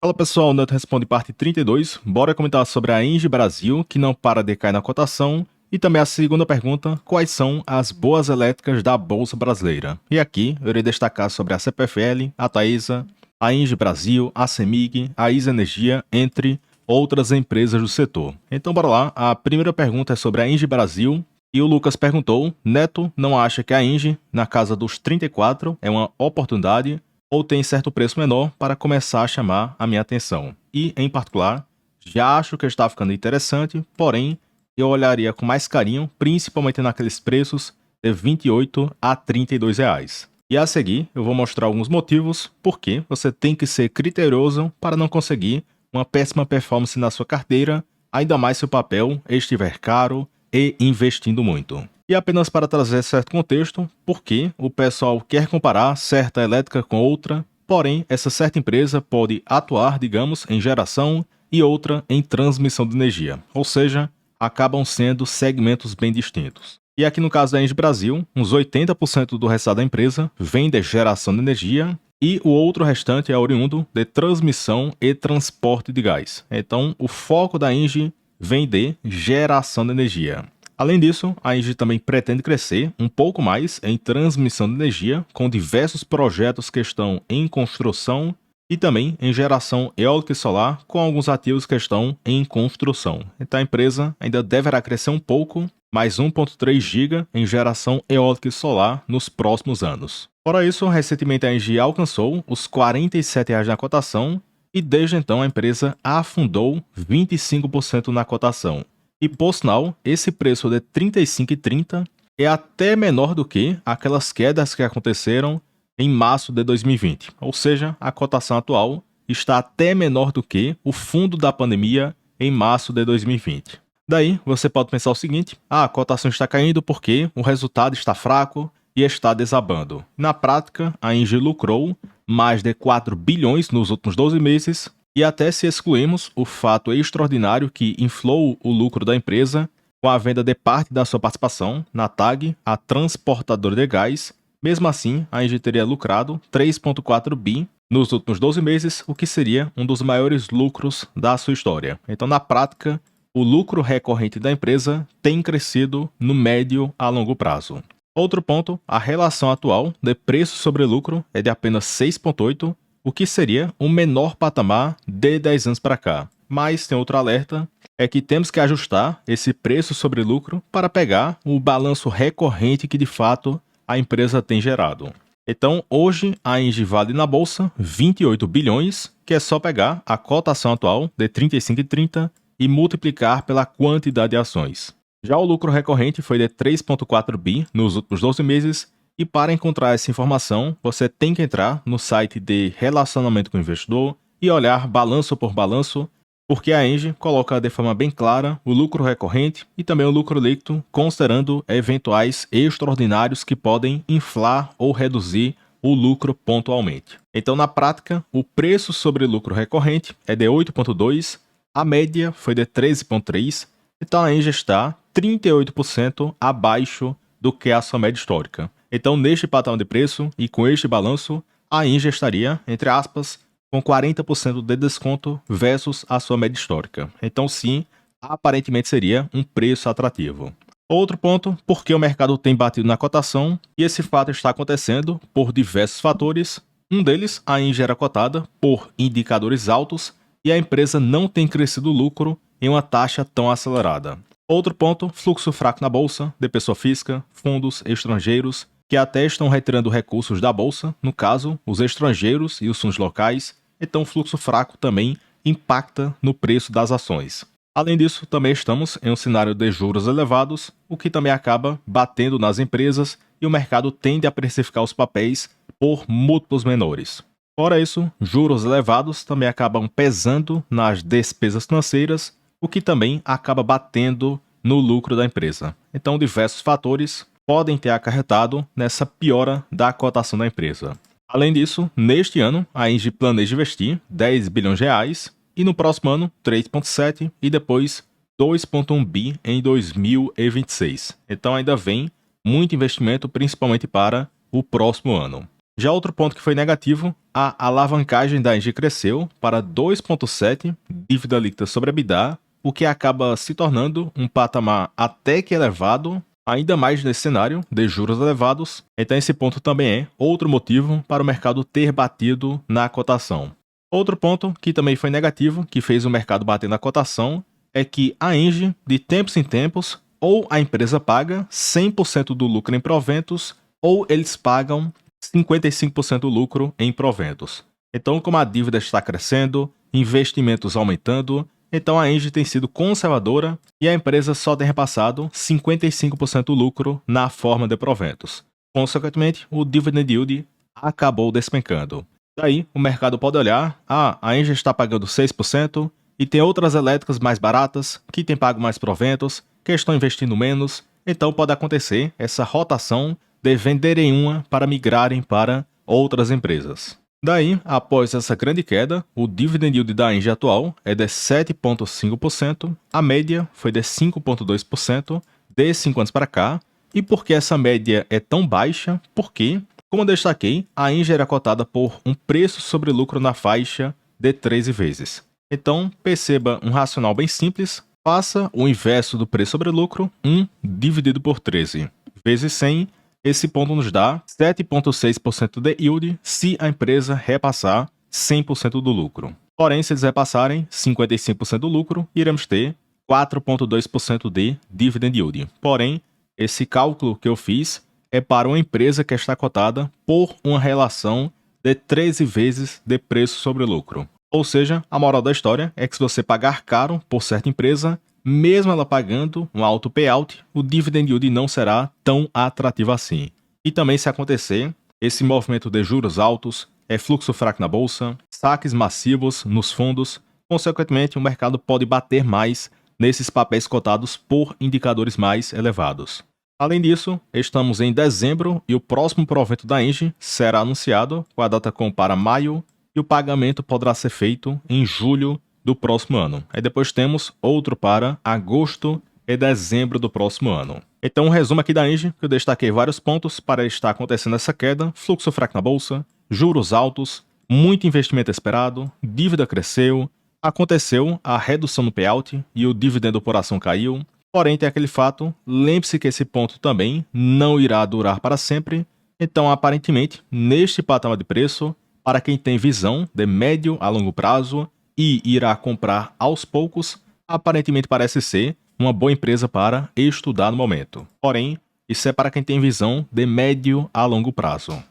Fala pessoal, Neto responde parte 32. Bora comentar sobre a Engie Brasil, que não para de cair na cotação. E também a segunda pergunta, quais são as boas elétricas da Bolsa Brasileira? E aqui eu irei destacar sobre a CPFL, a Taesa, a Engie Brasil, a CEMIG, a Isa Energia, entre outras empresas do setor. Então bora lá, a primeira pergunta é sobre a Engie Brasil. E o Lucas perguntou, Neto não acha que a Engie, na casa dos 34, é uma oportunidade ou tem certo preço menor para começar a chamar a minha atenção? E, em particular, já acho que está ficando interessante, porém, eu olharia com mais carinho, principalmente naqueles preços de 28 a 32 reais. E a seguir, eu vou mostrar alguns motivos porque você tem que ser criterioso para não conseguir uma péssima performance na sua carteira, ainda mais se o papel estiver caro e investindo muito. E apenas para trazer certo contexto, porque o pessoal quer comparar certa elétrica com outra, porém essa certa empresa pode atuar, digamos, em geração e outra em transmissão de energia, ou seja, acabam sendo segmentos bem distintos. E aqui no caso da Engie Brasil, uns 80% do resultado da empresa vem de geração de energia e o outro restante é oriundo de transmissão e transporte de gás. Então, o foco da Engie vem de geração de energia. Além disso, a Engie também pretende crescer um pouco mais em transmissão de energia, com diversos projetos que estão em construção e também em geração eólica e solar, com alguns ativos que estão em construção. Então a empresa ainda deverá crescer um pouco, mais 1,3 GB em geração eólica e solar nos próximos anos. Fora isso, recentemente a Engie alcançou os R$ 47 na cotação e desde então a empresa afundou 25% na cotação. E, por sinal, esse preço de R$ 35,30 é até menor do que aquelas quedas que aconteceram em março de 2020. Ou seja, a cotação atual está até menor do que o fundo da pandemia em março de 2020. Daí, você pode pensar o seguinte, a cotação está caindo porque o resultado está fraco e está desabando. Na prática, a Engie lucrou mais de 4 bilhões nos últimos 12 meses, e até se excluirmos o fato extraordinário que inflou o lucro da empresa com a venda de parte da sua participação na TAG, a transportadora de gás, mesmo assim a Engie teria lucrado 3,4 bi nos últimos 12 meses, o que seria um dos maiores lucros da sua história. Então, na prática, o lucro recorrente da empresa tem crescido no médio a longo prazo. Outro ponto, a relação atual de preço sobre lucro é de apenas 6,8, o que seria o menor patamar de 10 anos para cá. Mas tem outro alerta, é que temos que ajustar esse preço sobre lucro para pegar o balanço recorrente que de fato a empresa tem gerado. Então, hoje a Engie vale na bolsa 28 bilhões, que é só pegar a cotação atual de 35,30 e multiplicar pela quantidade de ações. Já o lucro recorrente foi de 3,4 bi nos últimos 12 meses, e para encontrar essa informação, você tem que entrar no site de relacionamento com o investidor e olhar balanço por balanço, porque a Engie coloca de forma bem clara o lucro recorrente e também o lucro líquido, considerando eventuais extraordinários que podem inflar ou reduzir o lucro pontualmente. Então, na prática, o preço sobre lucro recorrente é de 8,2, a média foi de 13,3, então a Engie está 38% abaixo do que a sua média histórica. Então, neste patamar de preço e com este balanço, a Engie estaria, entre aspas, com 40% de desconto versus a sua média histórica. Então, sim, aparentemente seria um preço atrativo. Outro ponto, porque o mercado tem batido na cotação, e esse fato está acontecendo por diversos fatores. Um deles, a Engie era cotada por indicadores altos e a empresa não tem crescido o lucro em uma taxa tão acelerada. Outro ponto, fluxo fraco na bolsa, de pessoa física, fundos estrangeiros, que até estão retirando recursos da bolsa, no caso, os estrangeiros e os fundos locais, então o fluxo fraco também impacta no preço das ações. Além disso, também estamos em um cenário de juros elevados, o que também acaba batendo nas empresas e o mercado tende a precificar os papéis por múltiplos menores. Fora isso, juros elevados também acabam pesando nas despesas financeiras, o que também acaba batendo no lucro da empresa. Então, diversos fatores podem ter acarretado nessa piora da cotação da empresa. Além disso, neste ano, a Engie planeja investir 10 bilhões de reais e no próximo ano 3,7 e depois 2,1 bi em 2026. Então ainda vem muito investimento, principalmente para o próximo ano. Já outro ponto que foi negativo, a alavancagem da Engie cresceu para 2,7 dívida líquida sobre EBITDA, o que acaba se tornando um patamar até que elevado, ainda mais nesse cenário de juros elevados. Então esse ponto também é outro motivo para o mercado ter batido na cotação. Outro ponto que também foi negativo, que fez o mercado bater na cotação, é que a Engie, de tempos em tempos, ou a empresa paga 100% do lucro em proventos, ou eles pagam 55% do lucro em proventos. Então, como a dívida está crescendo, investimentos aumentando, então a Engie tem sido conservadora e a empresa só tem repassado 55% do lucro na forma de proventos. Consequentemente, o dividend yield acabou despencando. Daí, o mercado pode olhar, a Engie está pagando 6% e tem outras elétricas mais baratas que têm pago mais proventos, que estão investindo menos, então pode acontecer essa rotação de venderem uma para migrarem para outras empresas. Daí, após essa grande queda, o dividend yield da Engie atual é de 7,5%, a média foi de 5,2% de 5 anos para cá. E por que essa média é tão baixa? Porque, como eu destaquei, a Engie era cotada por um preço sobre lucro na faixa de 13 vezes. Então, perceba um racional bem simples, faça o inverso do preço sobre lucro, 1 dividido por 13 vezes 100, esse ponto nos dá 7,6% de yield se a empresa repassar 100% do lucro. Porém, se eles repassarem 55% do lucro, iremos ter 4,2% de dividend yield. Porém, esse cálculo que eu fiz é para uma empresa que está cotada por uma relação de 13 vezes de preço sobre lucro. Ou seja, a moral da história é que se você pagar caro por certa empresa, mesmo ela pagando um alto payout, o dividend yield não será tão atrativo assim. E também se acontecer esse movimento de juros altos, fluxo fraco na bolsa, saques massivos nos fundos, consequentemente o mercado pode bater mais nesses papéis cotados por indicadores mais elevados. Além disso, estamos em dezembro e o próximo provento da Engie será anunciado com a data para maio e o pagamento poderá ser feito em julho do próximo ano. Aí depois temos outro para agosto e dezembro do próximo ano. Então, um resumo aqui da Engie, que eu destaquei vários pontos para estar acontecendo essa queda: fluxo fraco na bolsa, juros altos, muito investimento esperado, dívida cresceu, aconteceu a redução no payout e o dividendo por ação caiu. Porém, tem aquele fato, lembre-se que esse ponto também não irá durar para sempre. Então, aparentemente, neste patamar de preço, para quem tem visão de médio a longo prazo e irá comprar aos poucos, aparentemente parece ser uma boa empresa para estudar no momento. Porém, isso é para quem tem visão de médio a longo prazo.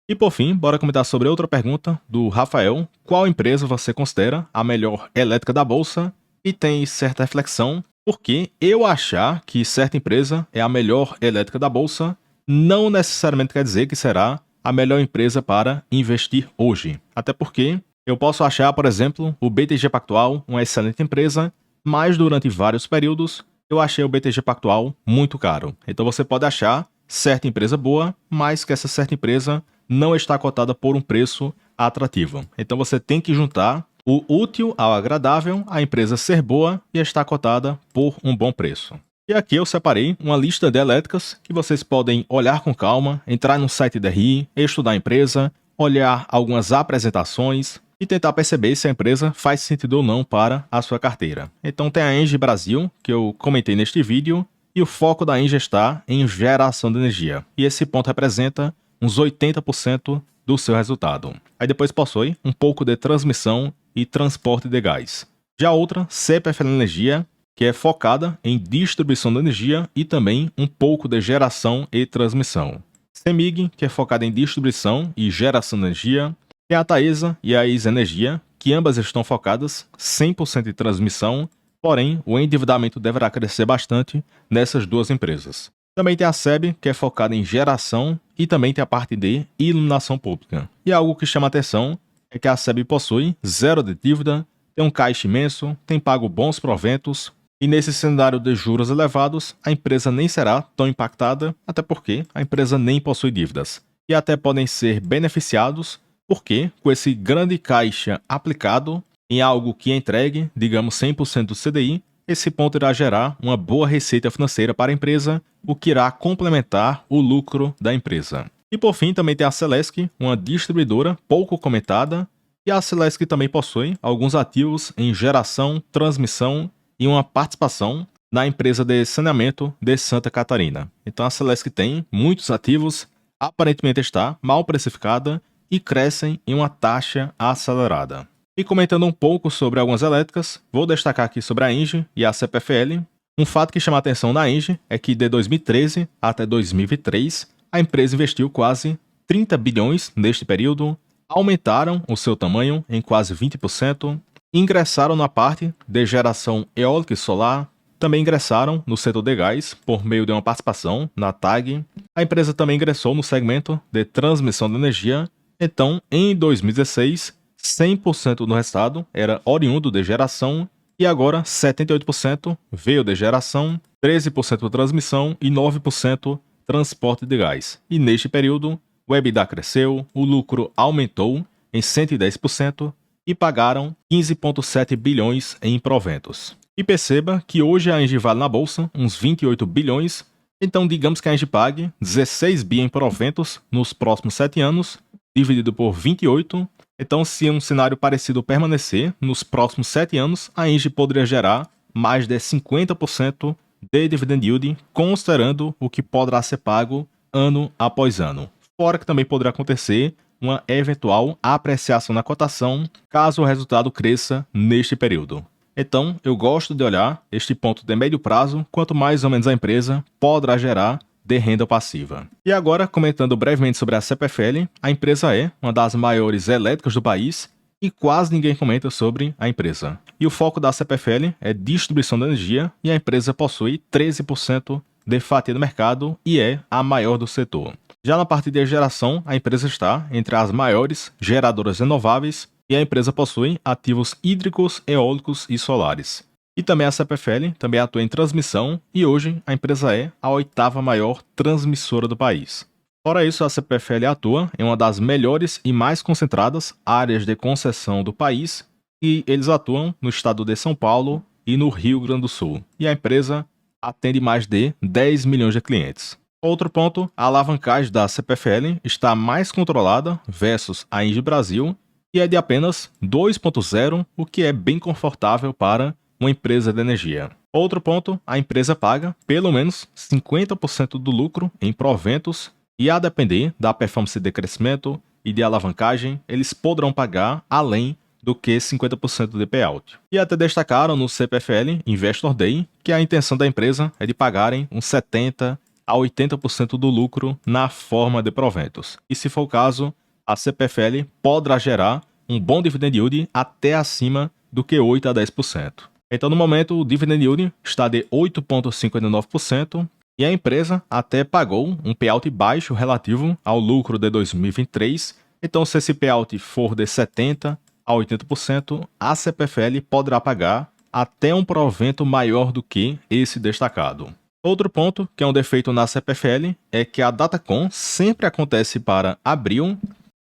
E por fim, bora comentar sobre outra pergunta do Rafael: qual empresa você considera a melhor elétrica da bolsa? E tem certa reflexão, porque eu achar que certa empresa é a melhor elétrica da bolsa não necessariamente quer dizer que será a melhor empresa para investir hoje. Até porque eu posso achar, por exemplo, o BTG Pactual uma excelente empresa, mas durante vários períodos eu achei o BTG Pactual muito caro. Então você pode achar certa empresa boa, mas que essa certa empresa não está cotada por um preço atrativo. Então você tem que juntar o útil ao agradável, a empresa ser boa e estar cotada por um bom preço. E aqui eu separei uma lista de elétricas que vocês podem olhar com calma, entrar no site da RI, estudar a empresa, olhar algumas apresentações e tentar perceber se a empresa faz sentido ou não para a sua carteira. Então tem a Engie Brasil, que eu comentei neste vídeo, e o foco da Engie está em geração de energia. E esse ponto representa uns 80% do seu resultado. Aí depois possui um pouco de transmissão e transporte de gás. Já a outra, CPFL Energia, que é focada em distribuição de energia e também um pouco de geração e transmissão. CEMIG, que é focada em distribuição e geração de energia. E a Taesa e a Is Energia, que ambas estão focadas 100% em transmissão, porém o endividamento deverá crescer bastante nessas duas empresas. Também tem a SEB, que é focada em geração, e também tem a parte de iluminação pública. E algo que chama atenção é que a SEB possui zero de dívida, tem um caixa imenso, tem pago bons proventos, e nesse cenário de juros elevados, a empresa nem será tão impactada, até porque a empresa nem possui dívidas. E até podem ser beneficiados, porque com esse grande caixa aplicado em algo que é entregue, digamos 100% do CDI, esse ponto irá gerar uma boa receita financeira para a empresa, o que irá complementar o lucro da empresa. E por fim, também tem a Celesc, uma distribuidora pouco comentada, e a Celesc também possui alguns ativos em geração, transmissão e uma participação na empresa de saneamento de Santa Catarina. Então a Celesc tem muitos ativos, aparentemente está mal precificada e crescem em uma taxa acelerada. E comentando um pouco sobre algumas elétricas, vou destacar aqui sobre a ENGIE e a CPFL. Um fato que chama a atenção da ENGIE é que de 2013 até 2023, a empresa investiu quase 30 bilhões neste período, aumentaram o seu tamanho em quase 20%, ingressaram na parte de geração eólica e solar, também ingressaram no setor de gás por meio de uma participação na TAG. A empresa também ingressou no segmento de transmissão de energia. Então, em 2016, 100% do resultado era oriundo de geração e agora 78% veio de geração, 13% transmissão e 9% transporte de gás. E neste período, o EBITDA cresceu, o lucro aumentou em 110% e pagaram 15,7 bilhões em proventos. E perceba que hoje a ENGIE vale na bolsa uns 28 bilhões, então digamos que a ENGIE pague 16 bi em proventos nos próximos 7 anos, dividido por 28. Então, se um cenário parecido permanecer nos próximos 7 anos, a ENGIE poderia gerar mais de 50% de dividend yield, considerando o que poderá ser pago ano após ano. Fora que também poderá acontecer uma eventual apreciação na cotação, caso o resultado cresça neste período. Então, eu gosto de olhar este ponto de médio prazo, quanto mais ou menos a empresa poderá gerar de renda passiva. E agora, comentando brevemente sobre a CPFL, a empresa é uma das maiores elétricas do país e quase ninguém comenta sobre a empresa. E o foco da CPFL é distribuição de energia e a empresa possui 13% de fatia do mercado e é a maior do setor. Já na parte de geração, a empresa está entre as maiores geradoras renováveis e a empresa possui ativos hídricos, eólicos e solares. E também a CPFL também atua em transmissão e hoje a empresa é a 8ª maior transmissora do país. Fora isso, a CPFL atua em uma das melhores e mais concentradas áreas de concessão do país e eles atuam no estado de São Paulo e no Rio Grande do Sul. E a empresa atende mais de 10 milhões de clientes. Outro ponto, a alavancagem da CPFL está mais controlada versus a ENGIE Brasil e é de apenas 2,0, o que é bem confortável para uma empresa de energia. Outro ponto, a empresa paga pelo menos 50% do lucro em proventos e a depender da performance de crescimento e de alavancagem, eles poderão pagar além do que 50% de payout. E até destacaram no CPFL Investor Day que a intenção da empresa é de pagarem uns 70% a 80% do lucro na forma de proventos. E se for o caso, a CPFL poderá gerar um bom dividend yield até acima do que 8 a 10%. Então, no momento, o dividend yield está de 8,59% e a empresa até pagou um payout baixo relativo ao lucro de 2023. Então, se esse payout for de 70% a 80%, a CPFL poderá pagar até um provento maior do que esse destacado. Outro ponto, que é um defeito na CPFL, é que a Datacom sempre acontece para abril,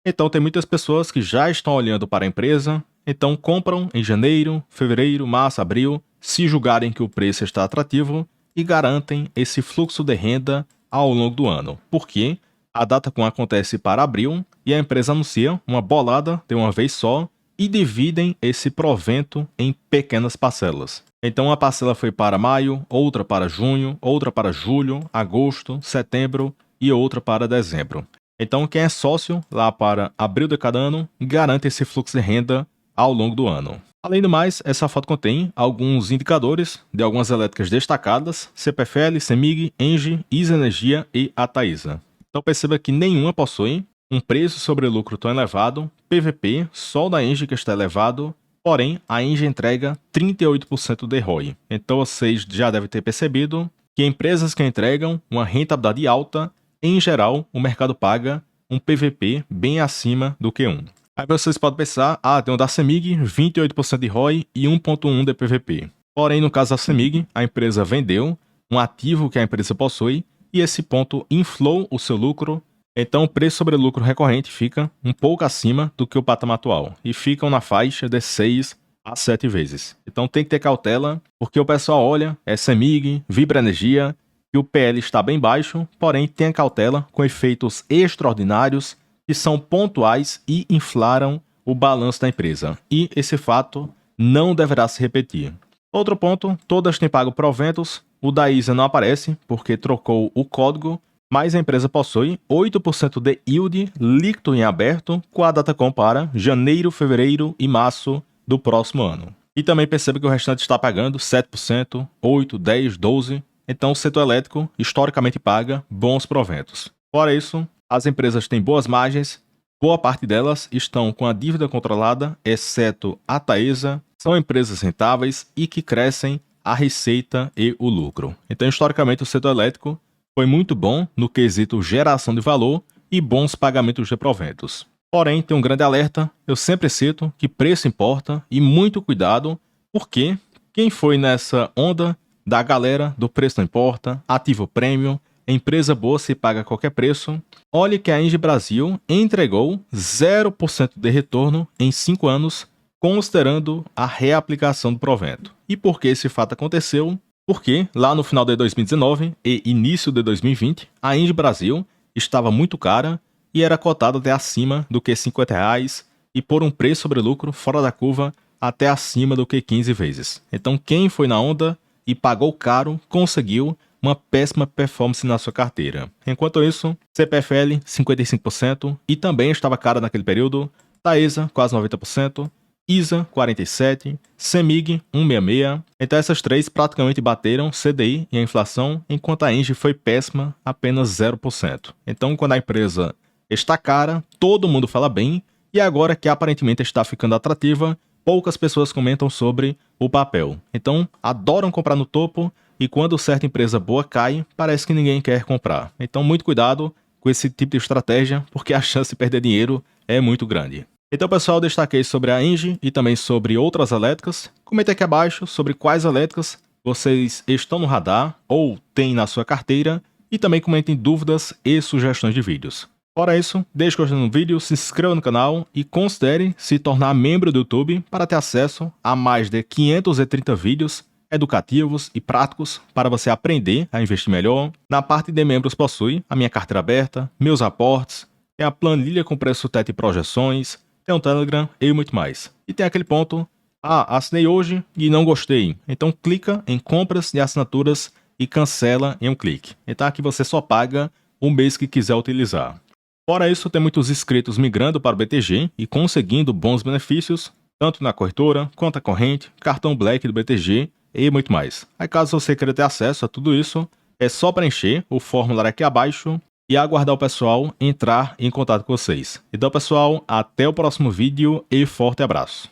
então tem muitas pessoas que já estão olhando para a empresa, então compram em janeiro, fevereiro, março, abril, se julgarem que o preço está atrativo e garantem esse fluxo de renda ao longo do ano, porque a Datacom acontece para abril e a empresa anuncia uma bolada de uma vez só e dividem esse provento em pequenas parcelas. Então, uma parcela foi para maio, outra para junho, outra para julho, agosto, setembro e outra para dezembro. Então, quem é sócio lá para abril de cada ano garante esse fluxo de renda ao longo do ano. Além do mais, essa foto contém alguns indicadores de algumas elétricas destacadas, CPFL, CEMIG, ENGIE, ISA Energia e a Taesa. Então, perceba que nenhuma possui um preço sobre lucro tão elevado, PVP, só o da ENGIE que está elevado, porém, a ENGIE entrega 38% de ROI. Então, vocês já devem ter percebido que empresas que entregam uma rentabilidade alta, em geral, o mercado paga um PVP bem acima do que um. Aí vocês podem pensar, tem o da CEMIG, 28% de ROI e 1,1 de PVP. Porém, no caso da CEMIG, a empresa vendeu um ativo que a empresa possui e esse ponto inflou o seu lucro. Então, o preço sobre lucro recorrente fica um pouco acima do que o patamar atual e ficam na faixa de 6 a 7 vezes. Então, tem que ter cautela, porque o pessoal olha, CEMIG, Vibra Energia, que o PL está bem baixo, porém tenha cautela com efeitos extraordinários que são pontuais e inflaram o balanço da empresa. E esse fato não deverá se repetir. Outro ponto, todas têm pago proventos, o da ISA não aparece porque trocou o código, mas a empresa possui 8% de yield líquido em aberto com a Datacom para janeiro, fevereiro e março do próximo ano. E também perceba que o restante está pagando 7%, 8%, 10%, 12%. Então o setor elétrico historicamente paga bons proventos. Fora isso, as empresas têm boas margens, boa parte delas estão com a dívida controlada, exceto a Taesa, são empresas rentáveis e que crescem a receita e o lucro. Então historicamente o setor elétrico foi muito bom no quesito geração de valor e bons pagamentos de proventos. Porém, tem um grande alerta, eu sempre cito que preço importa e muito cuidado, porque quem foi nessa onda da galera do preço não importa, ativo premium, empresa boa se paga qualquer preço, olhe que a Engie Brasil entregou 0% de retorno em 5 anos, considerando a reaplicação do provento. E por que esse fato aconteceu? Porque lá no final de 2019 e início de 2020, a Engie Brasil estava muito cara e era cotada até acima do que R$50 e por um preço sobre lucro fora da curva até acima do que 15 vezes. Então quem foi na onda e pagou caro conseguiu uma péssima performance na sua carteira. Enquanto isso, CPFL 55% e também estava cara naquele período, Taesa quase 90%, ISA 47%, CEMIG 166%. Então essas três praticamente bateram CDI e a inflação, enquanto a Engie foi péssima, apenas 0%. Então quando a empresa está cara, todo mundo fala bem, e agora que aparentemente está ficando atrativa, poucas pessoas comentam sobre o papel. Então adoram comprar no topo, e quando certa empresa boa cai, parece que ninguém quer comprar. Então muito cuidado com esse tipo de estratégia, porque a chance de perder dinheiro é muito grande. Então, pessoal, eu destaquei sobre a Engie e também sobre outras elétricas. Comente aqui abaixo sobre quais elétricas vocês estão no radar ou têm na sua carteira e também comentem dúvidas e sugestões de vídeos. Fora isso, deixe o gostei no vídeo, se inscreva no canal e considere se tornar membro do YouTube para ter acesso a mais de 530 vídeos educativos e práticos para você aprender a investir melhor. Na parte de membros possui a minha carteira aberta, meus aportes, tem a planilha com preço teto e projeções, tem um Telegram e muito mais. E tem aquele ponto, assinei hoje e não gostei. Então clica em compras de assinaturas e cancela em um clique. Então aqui você só paga o mês que quiser utilizar. Fora isso, tem muitos inscritos migrando para o BTG e conseguindo bons benefícios, tanto na corretora, conta corrente, cartão Black do BTG e muito mais. Aí caso você queira ter acesso a tudo isso, é só preencher o formulário aqui abaixo e aguardar o pessoal entrar em contato com vocês. Então, pessoal, até o próximo vídeo e forte abraço.